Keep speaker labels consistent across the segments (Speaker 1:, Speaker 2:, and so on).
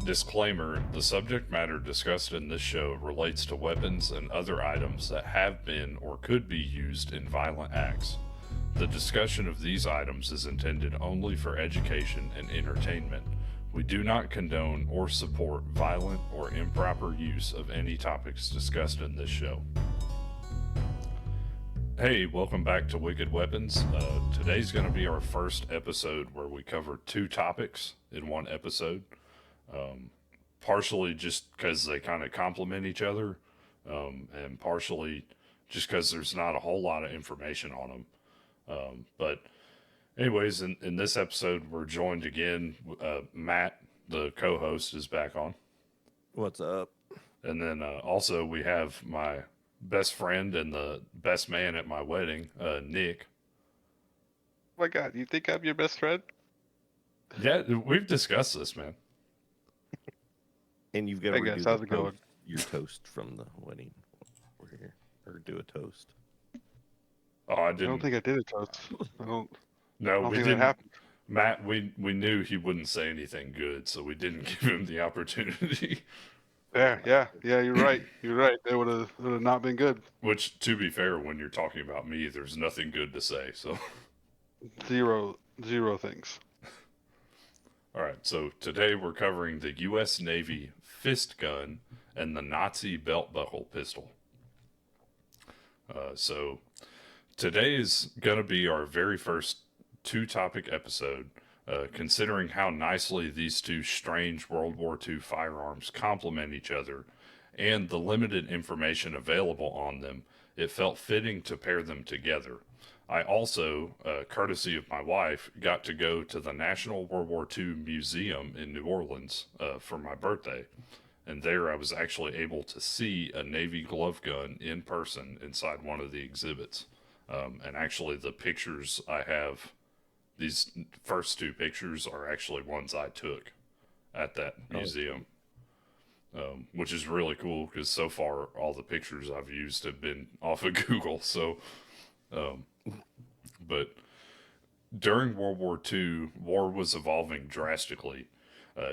Speaker 1: Disclaimer: the subject matter discussed in this show relates to weapons and other items that have been or could be used in violent acts. The discussion of these items is intended only for education and entertainment. We do not condone or support violent or improper use of any topics discussed in this show. Hey, welcome back to Wicked Weapons. Today's going to be our first episode where we cover two topics in one episode. Partially just because they kind of complement each other, and partially just because there's not a whole lot of information on them. But anyways, in this episode, we're joined again. Matt, the co-host, is back on.
Speaker 2: What's up?
Speaker 1: And then also we have my best friend and the best man at my wedding, Nick.
Speaker 3: Oh my God, you think I'm your best friend?
Speaker 1: Yeah, we've discussed this, man.
Speaker 2: And you've got
Speaker 3: Hey
Speaker 2: to
Speaker 3: guys,
Speaker 2: redo
Speaker 3: how's it going?
Speaker 2: your toast from the wedding. We're here. Or do a toast.
Speaker 1: Oh, I
Speaker 3: I
Speaker 1: didn't.
Speaker 3: don't think I did a toast. I don't
Speaker 1: No, we
Speaker 3: think
Speaker 1: didn't.
Speaker 3: that happened.
Speaker 1: Matt, we knew he wouldn't say anything good, so we didn't give him the opportunity.
Speaker 3: Yeah, you're right. You're right. It would have not been good.
Speaker 1: Which, to be fair, when you're talking about me, there's nothing good to say. So,
Speaker 3: Zero things.
Speaker 1: all right. So today we're covering the U.S. Navy fist gun and the Nazi belt buckle pistol. So today is going to be our very first two-topic episode. Considering how nicely these two strange World War II firearms complement each other and the limited information available on them, it felt fitting to pair them together. I also, courtesy of my wife, got to go to the National World War II Museum in New Orleans for my birthday. And there I was actually able to see a Navy glove gun in person inside one of the exhibits. And actually the pictures I have, these first two pictures are actually ones I took at that museum, which is really cool because so far all the pictures I've used have been off of Google. So, but during World War II, war was evolving drastically.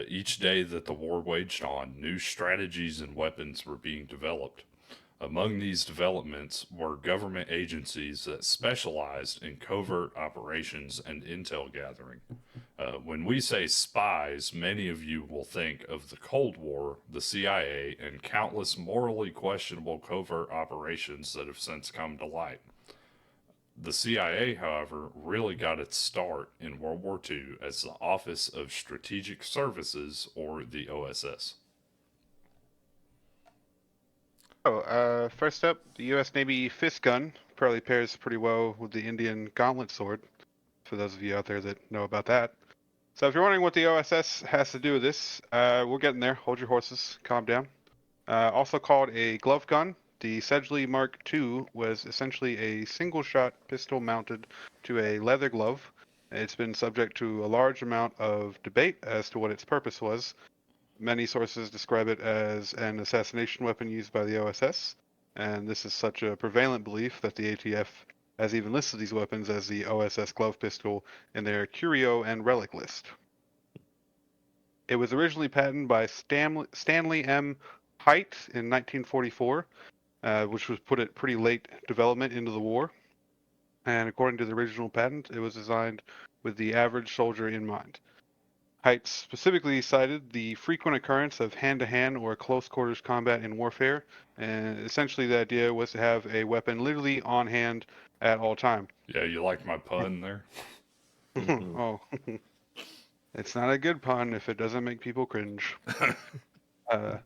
Speaker 1: Each day that the war waged on, new strategies and weapons were being developed. Among these developments were government agencies that specialized in covert operations and intel gathering. When we say spies, many of you will think of the Cold War, the CIA, and countless morally questionable covert operations that have since come to light. The CIA, however, really got its start in World War II as the Office of Strategic Services, or the OSS.
Speaker 3: First up, the U.S. Navy fist gun probably pairs pretty well with the Indian gauntlet sword, for those of you out there that know about that. So if you're wondering what the OSS has to do with this, we're getting there. Hold your horses. Calm down. Also called a glove gun, the Sedgley Mark II was essentially a single-shot pistol mounted to a leather glove. It's been subject to a large amount of debate as to what its purpose was. Many sources describe it as an assassination weapon used by the OSS, and this is such a prevalent belief that the ATF has even listed these weapons as the OSS glove pistol in their curio and relic list. It was originally patented by Stanley M. Hite in 1944, which was put at pretty late development into the war. And according to the original patent, it was designed with the average soldier in mind. Hite specifically cited the frequent occurrence of hand-to-hand or close-quarters combat in warfare, and essentially the idea was to have a weapon literally on hand at all time.
Speaker 1: Yeah, you like my pun there?
Speaker 3: Oh, it's not a good pun if it doesn't make people cringe. Fun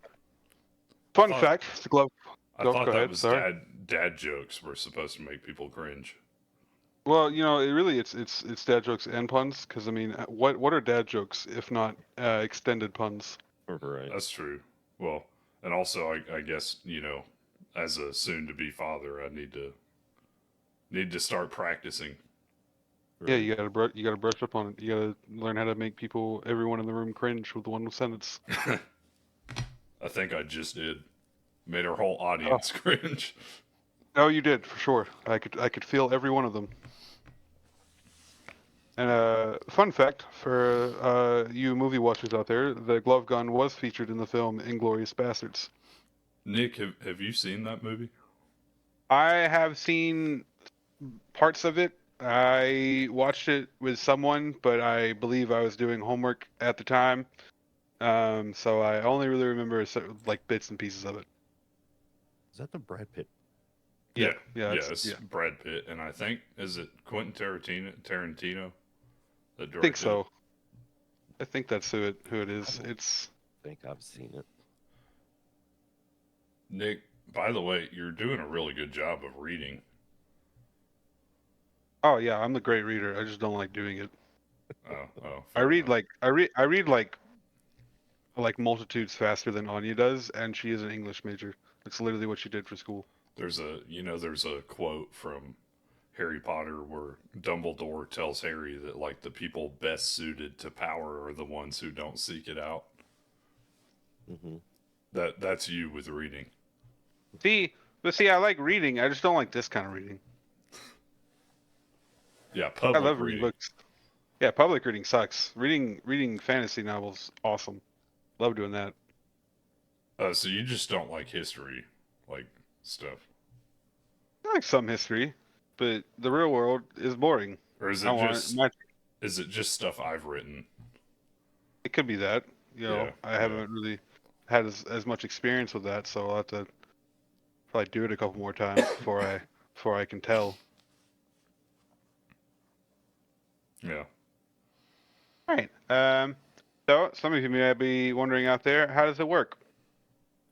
Speaker 3: fact: the glove.
Speaker 1: I
Speaker 3: Go
Speaker 1: thought that
Speaker 3: ahead,
Speaker 1: was
Speaker 3: sorry.
Speaker 1: dad jokes were supposed to make people cringe.
Speaker 3: Well, it's dad jokes and puns, because I mean, what are dad jokes if not extended puns?
Speaker 2: Right.
Speaker 1: That's true. Well, and also I guess, as a soon-to-be father, I need to start practicing.
Speaker 3: Yeah, you gotta brush up on it. You gotta learn how to make everyone in the room cringe with one sentence.
Speaker 1: I think I just did. Made our whole audience cringe.
Speaker 3: No, you did for sure. I could feel every one of them. And fun fact for you movie watchers out there, the glove gun was featured in the film *Inglourious Bastards*.
Speaker 1: Nick, have you seen that movie?
Speaker 3: I have seen parts of it. I watched it with someone, but I believe I was doing homework at the time. So I only really remember like bits and pieces of it.
Speaker 2: Is that the Brad Pitt?
Speaker 3: Yeah,
Speaker 1: it's Brad Pitt, and I think is it Quentin Tarantino that
Speaker 3: I
Speaker 1: directed
Speaker 3: think so. I think that's who it is.
Speaker 2: I
Speaker 3: It's
Speaker 2: think I've seen it.
Speaker 1: Nick, by the way, you're doing a really good job of reading.
Speaker 3: oh yeah, I'm a great reader. I just don't like doing it.
Speaker 1: Oh,
Speaker 3: I
Speaker 1: fair
Speaker 3: read
Speaker 1: enough.
Speaker 3: I read like multitudes faster than Anya does, and she is an English major. That's literally what she did for school.
Speaker 1: There's a quote from Harry Potter where Dumbledore tells Harry that like the people best suited to power are the ones who don't seek it out.
Speaker 2: Mm-hmm.
Speaker 1: That's you with reading.
Speaker 3: See, I like reading. I just don't like this kind of reading.
Speaker 1: Yeah,
Speaker 3: I
Speaker 1: public
Speaker 3: love reading books. Yeah, public reading sucks. Reading fantasy novels, awesome. Love doing that.
Speaker 1: So you just don't like history, like stuff,
Speaker 3: I like some history, but the real world is boring.
Speaker 1: or is
Speaker 3: I
Speaker 1: it
Speaker 3: want
Speaker 1: just
Speaker 3: my,
Speaker 1: is it just stuff I've written?
Speaker 3: it could be that. You know,
Speaker 1: Yeah,
Speaker 3: I
Speaker 1: yeah.
Speaker 3: haven't really had as much experience with that, so I'll have to probably do it a couple more times before I can tell.
Speaker 1: Yeah.
Speaker 3: All right. So some of you may be wondering out there, how does it work?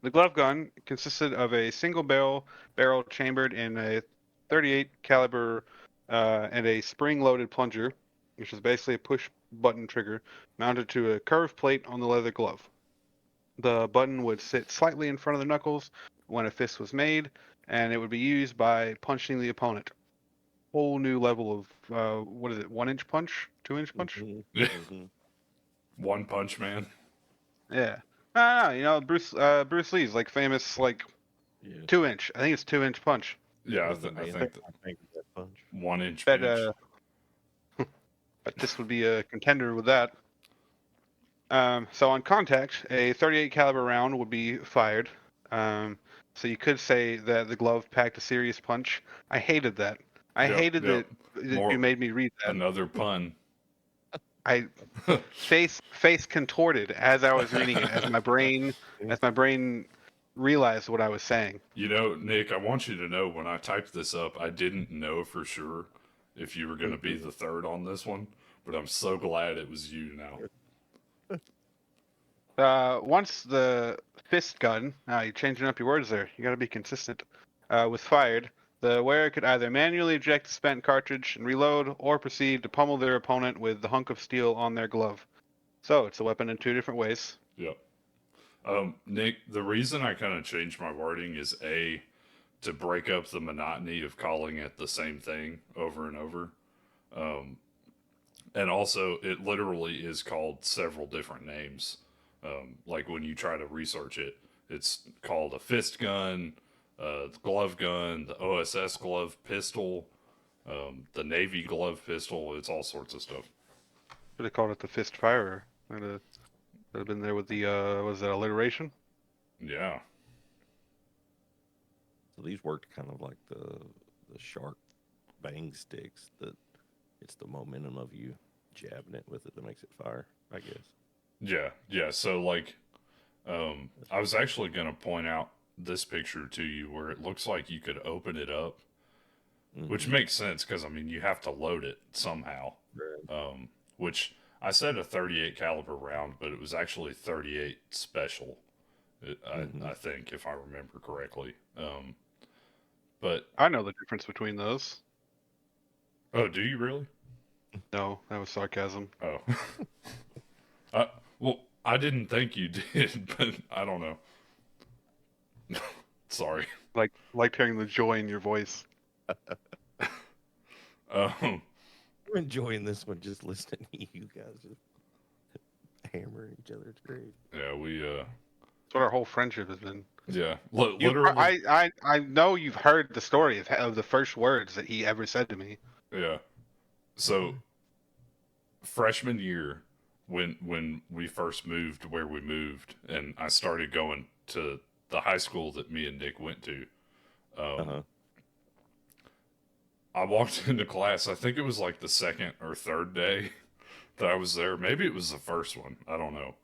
Speaker 3: The glove gun consisted of a single barrel chambered in a 38 caliber and a spring-loaded plunger, which is basically a push-button trigger mounted to a curved plate on the leather glove. The button would sit slightly in front of the knuckles when a fist was made, and it would be used by punching the opponent. Whole new level of what is it? 1-inch punch? 2-inch punch?
Speaker 2: Mm-hmm. Mm-hmm.
Speaker 1: One Punch Man.
Speaker 3: Yeah. No, you know Bruce Lee's like famous like
Speaker 2: Yeah.
Speaker 3: 2-inch. I think it's 2-inch punch.
Speaker 1: Yeah,
Speaker 2: Was the
Speaker 1: I
Speaker 2: man
Speaker 1: think
Speaker 2: that made that punch.
Speaker 1: 1 inch
Speaker 3: Bet
Speaker 1: pinch.
Speaker 3: but this would be a contender with that. So on contact, a 38 caliber round would be fired. So you could say that the glove packed a serious punch. I hated that. I
Speaker 1: Yep,
Speaker 3: hated
Speaker 1: yep.
Speaker 3: that
Speaker 1: More-
Speaker 3: you made me read that.
Speaker 1: Another pun.
Speaker 3: I face contorted as I was reading it, as my brain realized what I was saying.
Speaker 1: You know, Nick, I want you to know when I typed this up, I didn't know for sure if you were going to be the third on this one, but I'm so glad it was you now.
Speaker 3: Once the fist gun, you're changing up your words there. You got to be consistent. Was fired, the wearer could either manually eject the spent cartridge and reload, or proceed to pummel their opponent with the hunk of steel on their glove. So it's a weapon in two different ways.
Speaker 1: Yep. Nick, the reason I kind of changed my wording is A, to break up the monotony of calling it the same thing over and over. And also, it literally is called several different names. Like when you try to research it, it's called a fist gun, glove gun, the OSS glove pistol, the Navy glove pistol. It's all sorts of stuff.
Speaker 3: Should have called it the fist firer. That'd have been there with the was that alliteration?
Speaker 1: Yeah.
Speaker 2: So these worked kind of like the shark bang sticks. That it's the momentum of you jabbing it with it that makes it fire, I guess.
Speaker 1: Yeah. So like, I was actually going to point out this picture to you where it looks like you could open it up, which makes sense because I mean you have to load it somehow.
Speaker 2: Right.
Speaker 1: Which I said a 38 caliber round, but it was actually 38 special. I think if I remember correctly. But
Speaker 3: I know the difference between those.
Speaker 1: oh, do you really?
Speaker 3: No, that was sarcasm.
Speaker 1: Oh. Well, I didn't think you did, but I don't know. Sorry.
Speaker 3: Like hearing the joy in your voice.
Speaker 1: Um,
Speaker 2: I'm enjoying this one, just listening to you guys just hammering each other. It's great.
Speaker 1: yeah, we
Speaker 3: That's what our whole friendship has been.
Speaker 1: yeah, literally.
Speaker 3: I know you've heard the story of the first words that he ever said to me.
Speaker 1: Yeah. So freshman year, when we first moved where we moved, and I started going to the high school that me and Nick went to. I walked into class. I think it was like the second or third day that I was there. Maybe it was the first one. I don't know.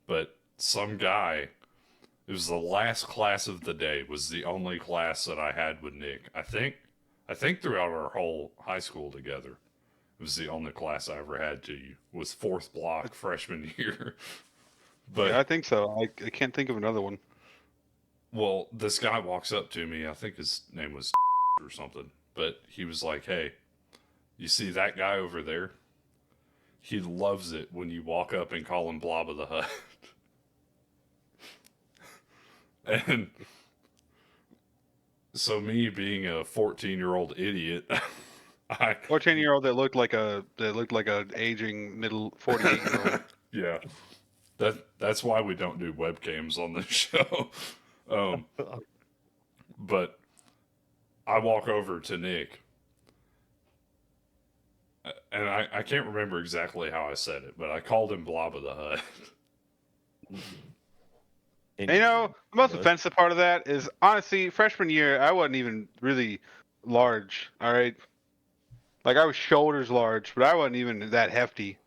Speaker 1: But some guy, it was the last class of the day, was the only class that I had with Nick. I think throughout our whole high school together, it was the only class I ever had to you. Was fourth block freshman year. But
Speaker 3: Yeah, I think so. I can't think of another one.
Speaker 1: well, this guy walks up to me. I think his name was or something. But he was like, "Hey, you see that guy over there? He loves it when you walk up and call him Blob of the Hut." And so me being a 14-year-old idiot, I
Speaker 3: 14-year-old that looked like a aging middle 48-year-old.
Speaker 1: yeah. That's why we don't do webcams on this show. But I walk over to Nick, and I can't remember exactly how I said it, but I called him Blob of the Hut.
Speaker 3: And you know, the most offensive part of that is, honestly, freshman year, I wasn't even really large, all right? Like, I was shoulders large, but I wasn't even that hefty.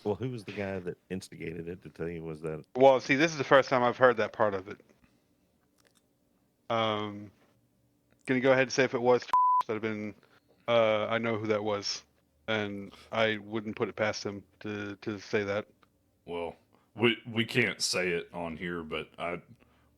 Speaker 2: Well, who was the guy that instigated it to tell you was that?
Speaker 3: Well, see, this is the first time I've heard that part of it. Can you go ahead and say if it was that have been, I know who that was, and I wouldn't put it past him to say that.
Speaker 1: Well, we can't say it on here, but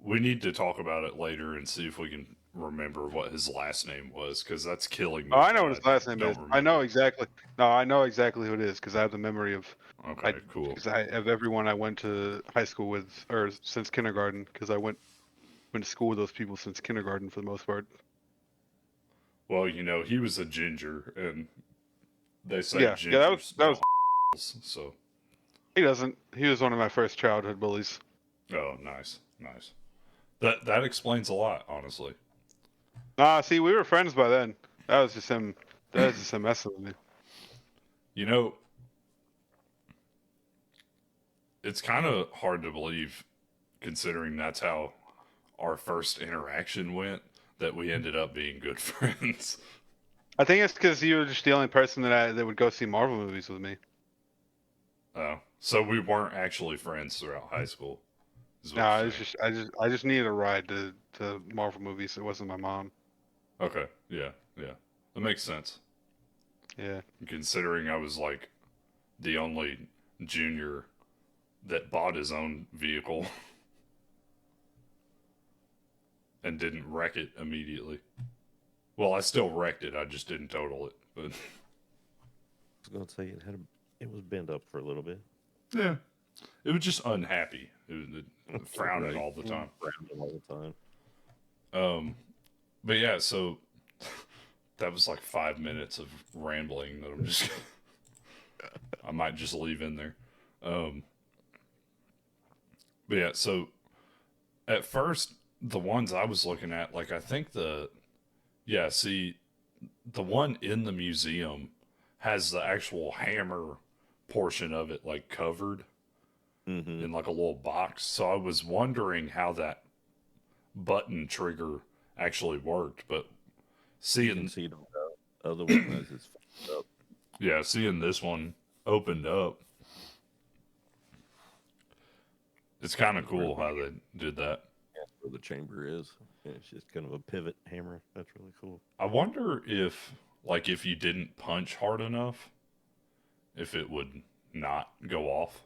Speaker 1: we need to talk about it later and see if we can remember what his last name was, because that's killing me.
Speaker 3: Oh, I know what his last name
Speaker 1: don't
Speaker 3: is.
Speaker 1: remember.
Speaker 3: I know exactly. No, I know exactly who it is because I have the memory of.
Speaker 1: Okay, cool.
Speaker 3: Because I have everyone I went to high school with, or since kindergarten, because I went to school with those people since kindergarten for the most part.
Speaker 1: Well, you know, he was a ginger, and they say
Speaker 3: Yeah,
Speaker 1: gingers
Speaker 3: that was.
Speaker 1: so.
Speaker 3: He doesn't. He was one of my first childhood bullies.
Speaker 1: Oh, nice. That explains a lot, honestly.
Speaker 3: Nah, see, we were friends by then. That was just him. That was just him messing with me.
Speaker 1: You know, it's kind of hard to believe, considering that's how our first interaction went, that we ended up being good friends.
Speaker 3: I think it's because you were just the only person that would go see Marvel movies with me.
Speaker 1: Oh, so we weren't actually friends throughout high school.
Speaker 3: No, it's just I just needed a ride to Marvel movies. It wasn't my mom.
Speaker 1: Okay, yeah, that makes sense.
Speaker 3: Yeah.
Speaker 1: Considering I was like the only junior that bought his own vehicle and didn't wreck it immediately. Well, I still wrecked it. I just didn't total it. But
Speaker 2: I was gonna say it was bent up for a little bit.
Speaker 1: yeah, it was just unhappy. It frowning all the time.
Speaker 2: Frowning all the time.
Speaker 1: But yeah, so that was like 5 minutes of rambling that I'm just I might just leave in there. But yeah, so at first the ones I was looking at, like I think the one in the museum has the actual hammer portion of it like covered in like a little box. So I was wondering how that button trigger actually worked, but
Speaker 2: You can see it on the other one as it's fucked up.
Speaker 1: yeah, seeing this one opened up, it's kind of cool how they did that.
Speaker 2: That's where the chamber is. Yeah, it's just kind of a pivot hammer. That's really cool.
Speaker 1: I wonder if you didn't punch hard enough, if it would not go off,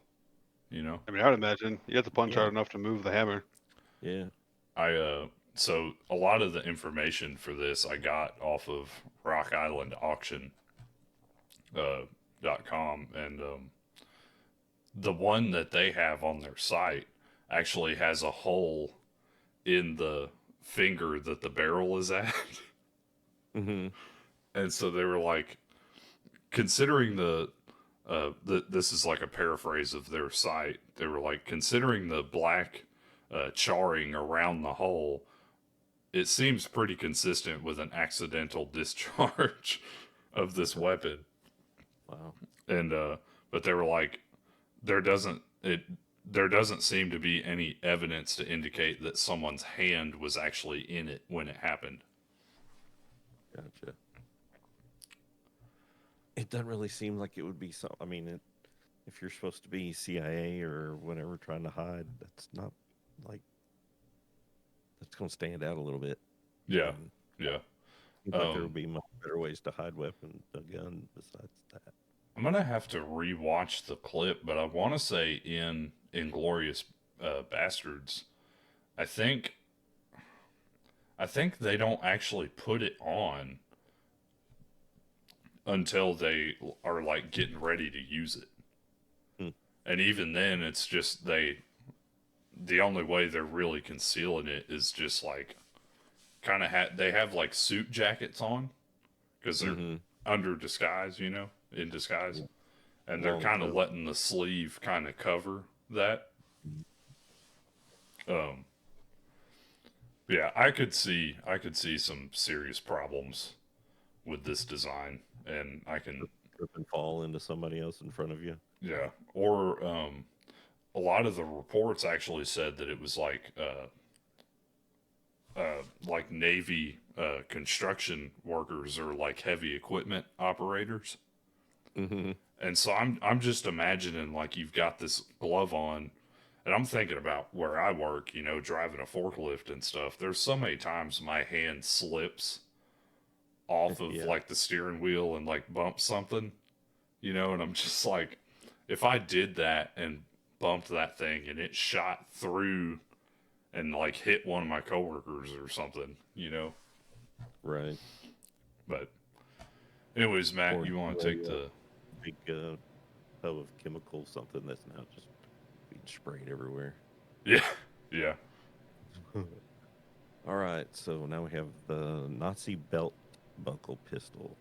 Speaker 1: you know?
Speaker 3: I mean, I would imagine you have to punch hard enough to move the hammer.
Speaker 2: Yeah.
Speaker 1: So a lot of the information for this I got off of Rock Island Auction .com, and the one that they have on their site actually has a hole in the finger that the barrel is at.
Speaker 2: Mm-hmm.
Speaker 1: And so they were like, considering this is like a paraphrase of their site. They were like, considering the black charring around the hole, it seems pretty consistent with an accidental discharge. of this weapon.
Speaker 2: Wow.
Speaker 1: And but they were like, there doesn't seem to be any evidence to indicate that someone's hand was actually in it when it happened.
Speaker 2: Gotcha. It doesn't really seem like it would be so. I mean, if you're supposed to be CIA or whatever trying to hide, that's not like that's going to stand out a little bit.
Speaker 1: Yeah,
Speaker 2: And
Speaker 1: yeah.
Speaker 2: seems like there would be much better ways to hide a gun besides that.
Speaker 1: I'm gonna have to rewatch the clip, but I want to say in Inglorious Bastards, I think they don't actually put it on until they are like getting ready to use it. And even then, it's just the only way they're really concealing it is just like kind of they have like suit jackets on because they're under disguise, in disguise. And they're kind of letting the sleeve kind of cover that. Yeah, I could see some serious problems with this design, and I can
Speaker 2: trip and fall into somebody else in front of you.
Speaker 1: Yeah, or a lot of the reports actually said that it was like Navy construction workers or like heavy equipment operators. And so I'm just imagining like you've got this glove on, and I'm thinking about where I work, driving a forklift and stuff. There's so many times my hand slips off of like the steering wheel and like bumps something, and I'm just like, if I did that and bumped that thing and it shot through and like hit one of my coworkers or something,
Speaker 2: Right.
Speaker 1: But anyways, Matt, you want to take the
Speaker 2: big tub of chemical, something that's now just being sprayed everywhere.
Speaker 1: Yeah.
Speaker 2: All right, so now we have the Nazi belt buckle pistol.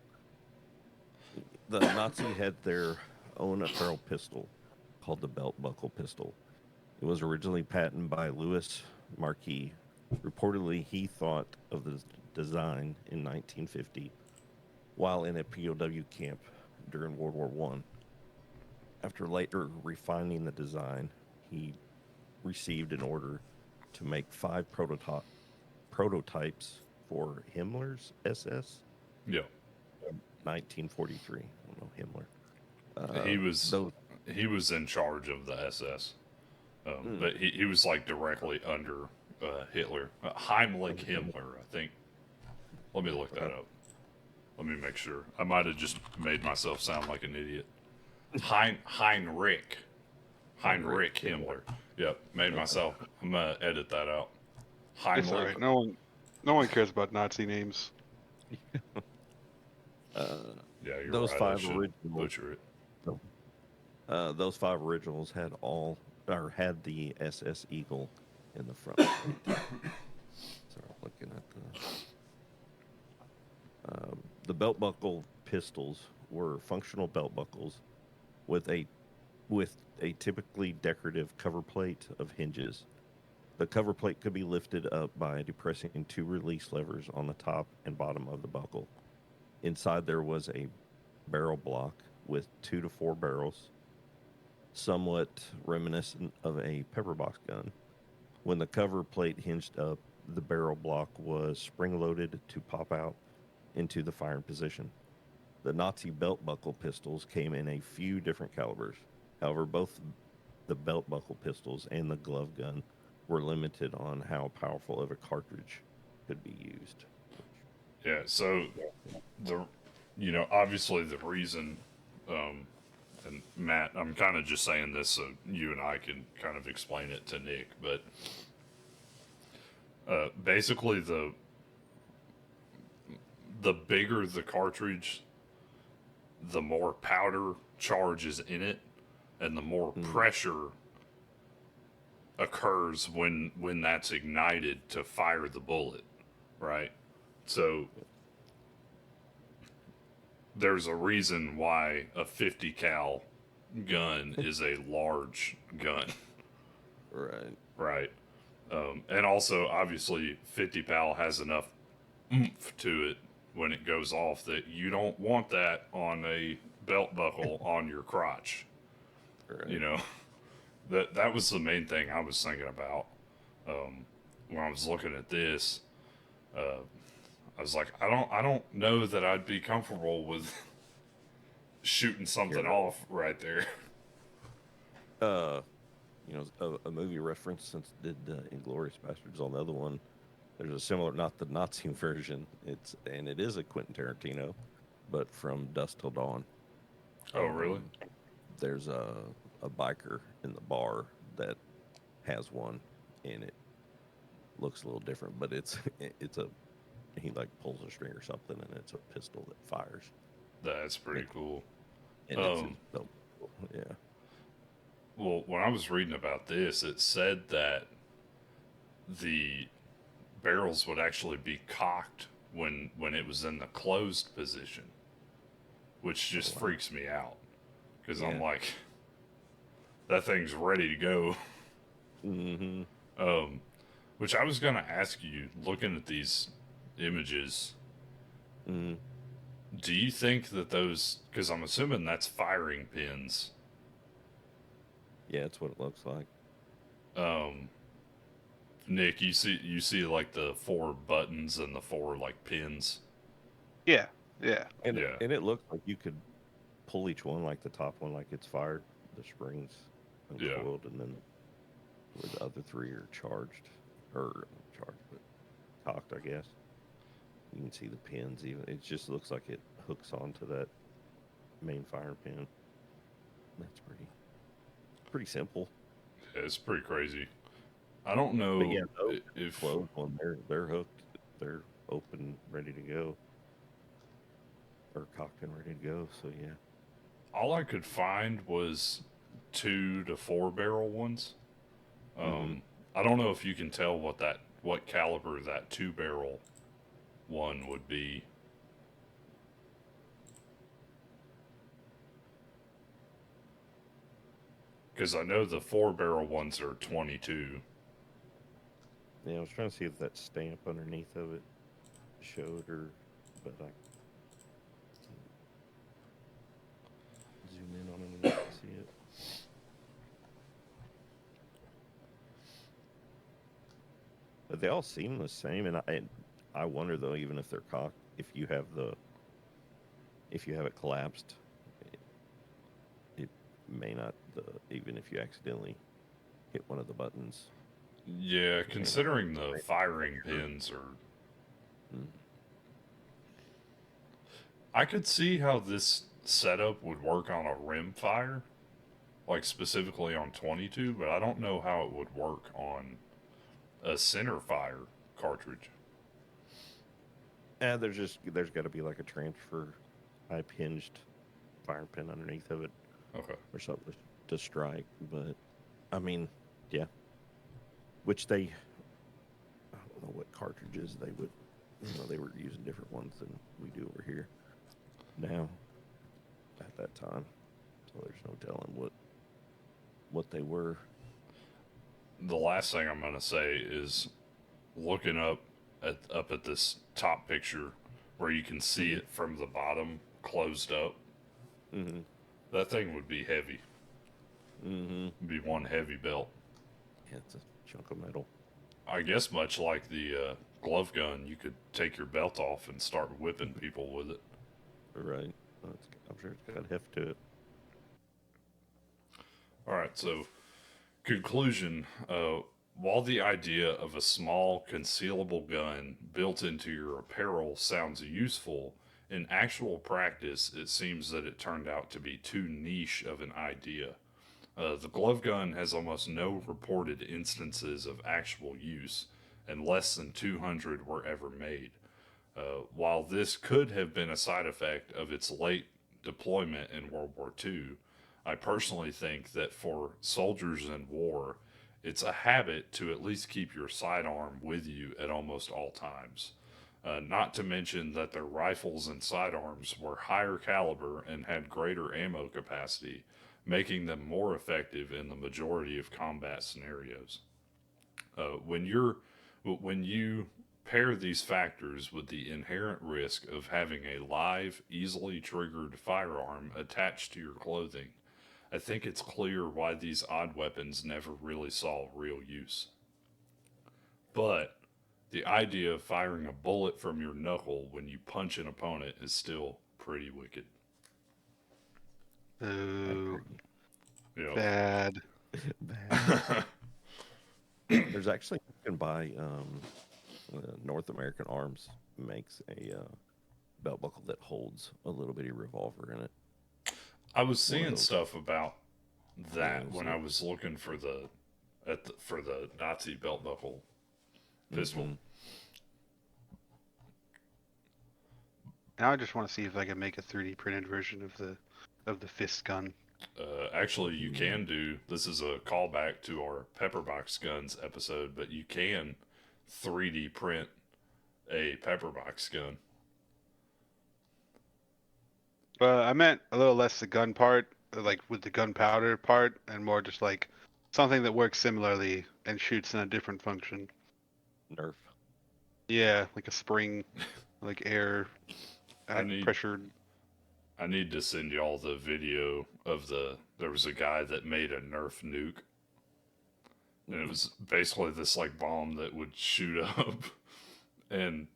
Speaker 2: The Nazi had their own apparel pistol called the belt buckle pistol. It was originally patented by Louis Marquis. Reportedly, he thought of the design in 1950 while in a POW camp during World War I. After later refining the design, he received an order to make 5 prototypes for Himmler's SS.
Speaker 1: Yeah.
Speaker 2: 1943. I don't know Himmler.
Speaker 1: He was in charge of the SS, but he was like directly under Hitler. Heimlich Himmler, I think. Let me look that up. Let me make sure. I might have just made myself sound like an idiot. Heinrich Himmler. Yep, made myself. I'm gonna edit that out.
Speaker 3: It's all right. No one cares about Nazi names.
Speaker 1: Yeah, you're
Speaker 2: those
Speaker 1: right.
Speaker 2: 5 originals.
Speaker 1: Butcher it.
Speaker 2: Those 5 originals had the SS Eagle in the front. So I'm looking at the belt buckle pistols were functional belt buckles with a typically decorative cover plate of hinges. The cover plate could be lifted up by depressing 2 release levers on the top and bottom of the buckle. Inside there was a barrel block with 2 to 4 barrels, somewhat reminiscent of a pepperbox gun. When the cover plate hinged up, the barrel block was spring-loaded to pop out into the firing position. The Nazi belt buckle pistols came in a few different calibers. However, both the belt buckle pistols and the glove gun were limited on how powerful of a cartridge could be used.
Speaker 1: Yeah, so obviously the reason, and Matt, I'm kind of just saying this so you and I can kind of explain it to Nick, but basically the bigger the cartridge, the more powder charge is in it, and the more pressure occurs when that's ignited to fire the bullet, right? So there's a reason why a 50 cal gun is a large gun. Right. And also, obviously, 50 cal has enough oomph to it when it goes off, that you don't want that on a belt buckle on your crotch.
Speaker 2: Right.
Speaker 1: You know, that was the main thing I was thinking about when I was looking at this. I was like, I don't know that I'd be comfortable with shooting something
Speaker 2: You're
Speaker 1: off right there.
Speaker 2: You know, a movie reference since did Inglorious Bastards on the other one. There's a similar, not the Nazi version. It is a Quentin Tarantino, but from Dusk Till Dawn.
Speaker 1: Oh, really?
Speaker 2: There's a biker in the bar that has one, and it looks a little different, but it's a he like pulls a string or something, and it's a pistol that fires.
Speaker 1: That's pretty cool.
Speaker 2: And it's his belt. Yeah.
Speaker 1: Well, when I was reading about this, it said that the barrels would actually be cocked when it was in the closed position, which just freaks me out because I'm like, that thing's ready to go.
Speaker 2: Mm-hmm.
Speaker 1: Which I was gonna ask you, looking at these images,
Speaker 2: Mm-hmm.
Speaker 1: do you think that those? Because I'm assuming that's firing pins.
Speaker 2: Yeah, that's what it looks like.
Speaker 1: Nick, you see like the 4 buttons and the 4 like pins.
Speaker 3: Yeah, yeah.
Speaker 2: And
Speaker 1: Yeah.
Speaker 2: it looks like you could pull each one, like the top one, like it's fired. The springs uncoiled, and then the other 3 are charged, or charged, but cocked, I guess. You can see the pins. Even it just looks like it hooks onto that main fire pin. That's pretty simple.
Speaker 1: Yeah, it's pretty crazy. I don't know
Speaker 2: But yeah, those
Speaker 1: if
Speaker 2: closed one, they're hooked, they're open, ready to go, or cocked and ready to go. So yeah.
Speaker 1: all I could find was 2 to 4 barrel ones. I don't know if you can tell what caliber that 2 barrel one would be. Because I know the 4 barrel ones are 22.
Speaker 2: Yeah, I was trying to see if that stamp underneath of it showed, but I zoom in on it and see it. But they all seem the same, and I wonder though, even if they're cocked, if you have it collapsed, it may not. Even if you accidentally hit one of the buttons.
Speaker 1: Yeah, considering the firing pins are. I could see how this setup would work on a rim fire, like specifically on 22, but I don't know how it would work on a center fire cartridge.
Speaker 2: And there's got to be like a transfer type hinged fire pin underneath of it.
Speaker 1: Okay.
Speaker 2: Or something to strike. But I mean, yeah. Which I don't know what cartridges they would, they were using different ones than we do over here now at that time. So there's no telling what they were.
Speaker 1: The last thing I'm going to say is looking up at this top picture where you can see it from the bottom closed up.
Speaker 2: Mm-hmm.
Speaker 1: That thing would be heavy.
Speaker 2: Mm-hmm.
Speaker 1: It'd be one heavy belt.
Speaker 2: Yeah, it's a chunk of metal.
Speaker 1: I guess much like the glove gun, you could take your belt off and start whipping people with it.
Speaker 2: Right. I'm sure it's got heft to it.
Speaker 1: All right, so conclusion. While the idea of a small concealable gun built into your apparel sounds useful, in actual practice, it seems that it turned out to be too niche of an idea. The glove gun has almost no reported instances of actual use, and less than 200 were ever made. While this could have been a side effect of its late deployment in World War II, I personally think that for soldiers in war, it's a habit to at least keep your sidearm with you at almost all times. Not to mention that their rifles and sidearms were higher caliber and had greater ammo capacity, making them more effective in the majority of combat scenarios. When you pair these factors with the inherent risk of having a live, easily triggered firearm attached to your clothing, I think it's clear why these odd weapons never really saw real use. But the idea of firing a bullet from your knuckle when you punch an opponent is still pretty wicked.
Speaker 3: Ooh,
Speaker 1: You
Speaker 3: bad.
Speaker 2: Bad. There's actually, you can buy, North American Arms makes a belt buckle that holds a little bitty revolver in it.
Speaker 1: I was seeing
Speaker 2: those.
Speaker 1: stuff about that
Speaker 2: Yeah,
Speaker 1: when
Speaker 2: so-
Speaker 1: I was looking for the Nazi belt buckle pistol.
Speaker 2: Mhm.
Speaker 3: Now I just want to see if I can make a 3D printed version of the fist gun.
Speaker 1: Actually, you can do. This is a callback to our Pepperbox Guns episode, but you can 3D print a Pepperbox gun.
Speaker 3: I meant a little less the gun part, like with the gunpowder part, and more just like something that works similarly and shoots in a different function.
Speaker 2: Nerf.
Speaker 3: Yeah, like a spring, like air pressured.
Speaker 1: I need to send y'all the video of there was a guy that made a Nerf nuke. And it was basically this like bomb that would shoot up and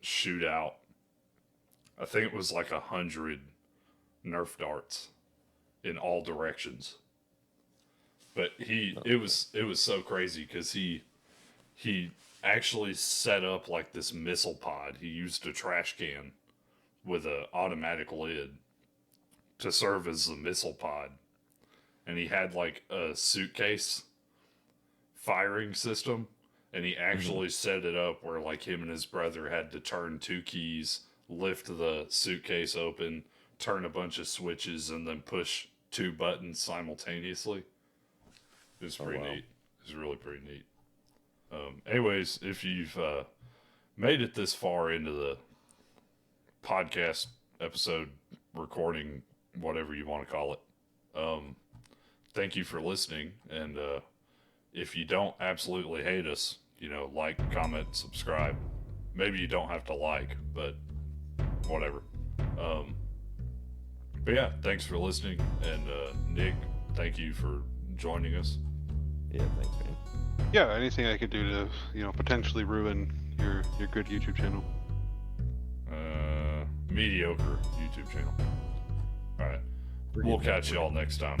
Speaker 1: shoot out. I think it was like 100 Nerf darts in all directions. But it was so crazy because he actually set up like this missile pod. He used a trash can with an automatic lid to serve as the missile pod. And he had like a suitcase firing system. And he actually set it up where like him and his brother had to turn 2 keys, lift the suitcase open, turn a bunch of switches, and then push 2 buttons simultaneously. It was pretty neat. It was really pretty neat. Anyways, if you've made it this far into the podcast episode recording, whatever you want to call it, thank you for listening. And if you don't absolutely hate us, like, comment, subscribe. Maybe you don't have to like, but whatever. But yeah, thanks for listening. And Nick, thank you for joining us.
Speaker 2: Yeah, thanks, man.
Speaker 3: Yeah, anything I could do to potentially ruin your good YouTube channel.
Speaker 1: Mediocre YouTube channel. All right. We'll catch y'all next time.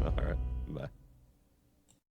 Speaker 2: All right.